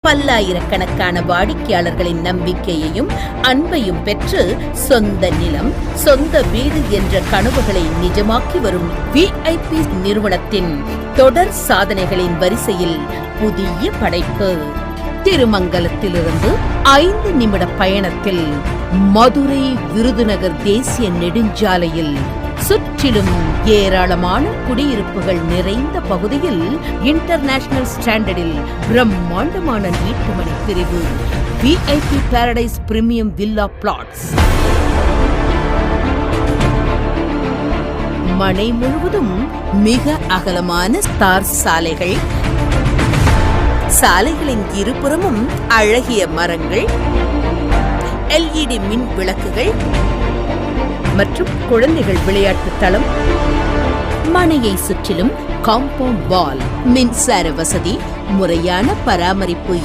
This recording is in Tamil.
பல்லாயிரக்கணக்கான வாடிக்கையாளர்களின் நம்பிக்கையையும் அன்பையும் பெற்று சொந்த நிலம், சொந்த வீடு என்ற கனவுகளை நிஜமாக்கி வரும் VIP நிறுவனத்தின் தொடர் சாதனைகளின் வரிசையில் புதிய படைப்பு. திருமங்கலத்திலிருந்து 5 நிமிட பயணத்தில் மதுரை விருதுநகர் தேசிய நெடுஞ்சாலையில் சுற்றிலும் ஏராளமான குடியிருப்புகள் நிறைந்த பகுதியில் இன்டர்நேஷனல் ஸ்டாண்டர்டில் பிரம்மாண்டமான வீட்டுமனை பிரிவு VIP paradise premium villa plots. மனை முழுவதும் மிக அகலமான தார் சாலைகள், சாலைகளின் இருபுறமும் அழகிய மரங்கள், LED மின் விளக்குகள் மற்றும் குழந்தைகள் விளையாட்டு தளம். மனையை சுற்றிலும் காம்பவுண்ட் வால், மின்சார வசதி, முறையான பராமரிப்பு